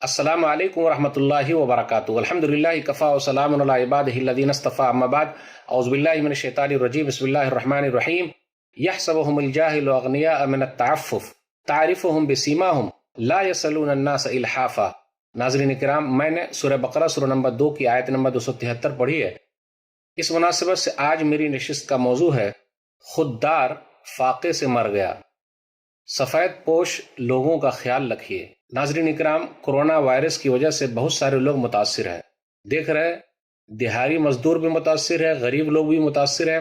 السلام علیکم ورحمۃ اللہ وبرکاتہ الحمدللہ کفا وسلام علی عبادہ الذین اصطفى اما بعد اعوذ باللہ من الشیطان الرجیم بسم اللہ الرحمن الرحیم یحسبهم الجاہل اغنیاء من التعفف تعرفهم بسیماہم لا یسألون الناس الحافا۔ ناظرین کرام، میں نے سورہ بقرہ سورہ نمبر 2 کی آیت نمبر 273 پڑھی ہے۔ اس مناسبت سے آج میری نشست کا موضوع ہے خوددار فاقے سے مر گیا، سفید پوش لوگوں کا خیال رکھیے۔ ناظرین اکرام، کورونا وائرس کی وجہ سے بہت سارے لوگ متاثر ہیں، دیکھ رہے دیہاڑی مزدور بھی متاثر ہے، غریب لوگ بھی متاثر ہیں،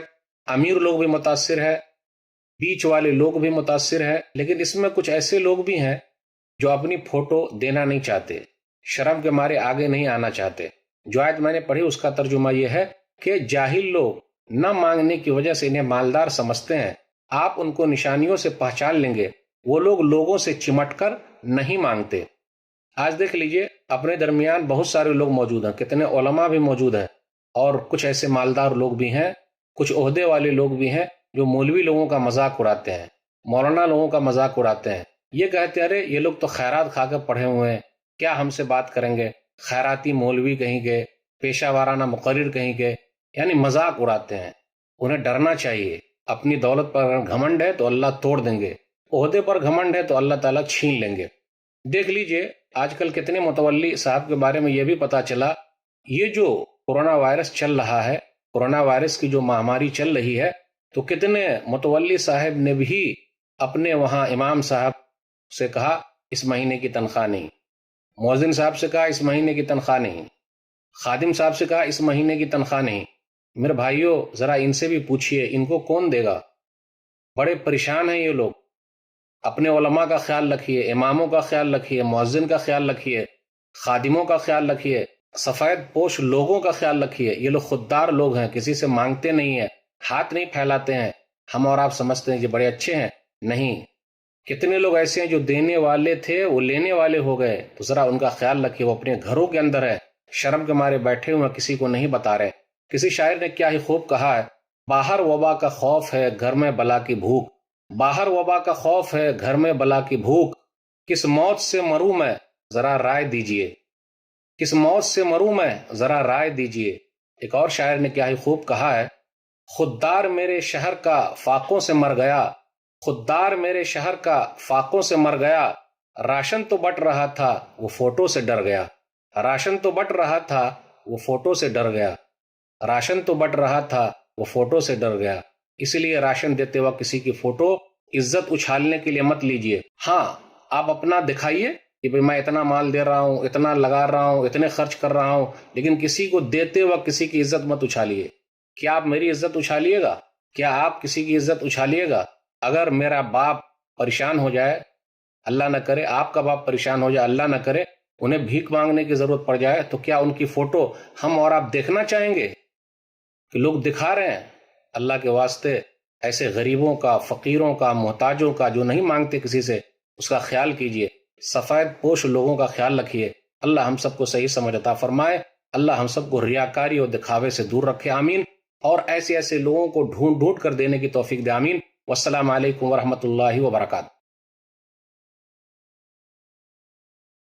امیر لوگ بھی متاثر ہے، بیچ والے لوگ بھی متاثر ہیں، لیکن اس میں کچھ ایسے لوگ بھی ہیں جو اپنی فوٹو دینا نہیں چاہتے، شرم کے مارے آگے نہیں آنا چاہتے۔ جو آیت میں نے پڑھی اس کا ترجمہ یہ ہے کہ جاہل لوگ نہ مانگنے کی وجہ سے انہیں مالدار سمجھتے ہیں، آپ ان کو نشانیوں سے پہچان لیں گے، وہ لوگ لوگوں سے چمٹ کر نہیں مانگتے۔ آج دیکھ لیجئے اپنے درمیان بہت سارے لوگ موجود ہیں، کتنے علماء بھی موجود ہیں، اور کچھ ایسے مالدار لوگ بھی ہیں، کچھ عہدے والے لوگ بھی ہیں جو مولوی لوگوں کا مذاق اڑاتے ہیں، مولانا لوگوں کا مذاق اڑاتے ہیں، یہ کہتے ہیں ارے یہ لوگ تو خیرات کھا کے پڑھے ہوئے ہیں، کیا ہم سے بات کریں گے، خیراتی مولوی کہیں گے، پیشہ وارانہ مقرر کہیں گے، یعنی مذاق اڑاتے ہیں۔ انہیں ڈرنا چاہیے، اپنی دولت پر اگر گھمنڈ ہے تو اللہ توڑ دیں گے، عہدے پر گھمنڈ ہے تو اللہ تعالیٰ چھین لیں گے۔ دیکھ لیجئے آج کل کتنے متولی صاحب کے بارے میں یہ بھی پتا چلا، یہ جو کورونا وائرس چل رہا ہے، کورونا وائرس کی جو مہاماری چل رہی ہے، تو کتنے متولی صاحب نے بھی اپنے وہاں امام صاحب سے کہا اس مہینے کی تنخواہ نہیں، مؤذن صاحب سے کہا اس مہینے کی تنخواہ نہیں، خادم صاحب سے کہا اس مہینے کی تنخواہ نہیں۔ میرے بھائیوں، ذرا ان سے بھی پوچھئے ان کو کون دے گا؟ بڑے پریشان ہیں یہ لوگ۔ اپنے علماء کا خیال رکھیے، اماموں کا خیال رکھیے، مؤذن کا خیال رکھیے، خادموں کا خیال رکھیے، سفید پوش لوگوں کا خیال رکھیے۔ یہ لوگ خوددار لوگ ہیں، کسی سے مانگتے نہیں ہیں، ہاتھ نہیں پھیلاتے ہیں۔ ہم اور آپ سمجھتے ہیں یہ بڑے اچھے ہیں، نہیں، کتنے لوگ ایسے ہیں جو دینے والے تھے وہ لینے والے ہو گئے۔ تو ذرا ان کا خیال رکھیے، وہ اپنے گھروں کے اندر ہے، شرم کے مارے بیٹھے ہوئے، کسی کو نہیں بتا رہے۔ کسی شاعر نے کیا ہی خوب کہا ہے، باہر وبا کا خوف ہے گھر میں بلا کی بھوک، باہر وبا کا خوف ہے گھر میں بلا کی بھوک، کس موت سے مروں میں ذرا رائے دیجئے، کس موت سے مروں میں ذرا رائے دیجئے۔ ایک اور شاعر نے کیا ہی خوب کہا ہے، خوددار میرے شہر کا فاقوں سے مر گیا، خوددار میرے شہر کا فاقوں سے مر گیا، راشن تو بٹ رہا تھا وہ فوٹو سے ڈر گیا، راشن تو بٹ رہا تھا وہ فوٹو سے ڈر گیا، راشن تو بٹ رہا تھا وہ فوٹو سے ڈر گیا۔ اسی لیے راشن دیتے وقت کسی کی فوٹو عزت اچھالنے کے لیے مت لیجئے۔ ہاں، آپ اپنا دکھائیے کہ میں اتنا مال دے رہا ہوں، اتنا لگا رہا ہوں، اتنے خرچ کر رہا ہوں، لیکن کسی کو دیتے وقت کسی کی عزت مت اچھالیے۔ کیا آپ میری عزت اچھالیے گا؟ کیا آپ کسی کی عزت اچھالیے گا؟ اگر میرا باپ پریشان ہو جائے، اللہ نہ کرے آپ کا باپ پریشان ہو جائے، اللہ نہ کرے انہیں بھیک مانگنے کی ضرورت پڑ جائے، تو کیا ان کی فوٹو ہم اور آپ دیکھنا چاہیں گے کہ لوگ دکھا رہے ہیں؟ اللہ کے واسطے ایسے غریبوں کا، فقیروں کا، محتاجوں کا جو نہیں مانگتے کسی سے، اس کا خیال کیجئے۔ سفید پوش لوگوں کا خیال رکھیے۔ اللہ ہم سب کو صحیح سمجھ عطا فرمائے، اللہ ہم سب کو ریاکاری اور دکھاوے سے دور رکھے، آمین، اور ایسے لوگوں کو ڈھونڈ ڈھونڈ کر دینے کی توفیق دے، آمین۔ والسلام علیکم ورحمۃ اللہ وبرکاتہ۔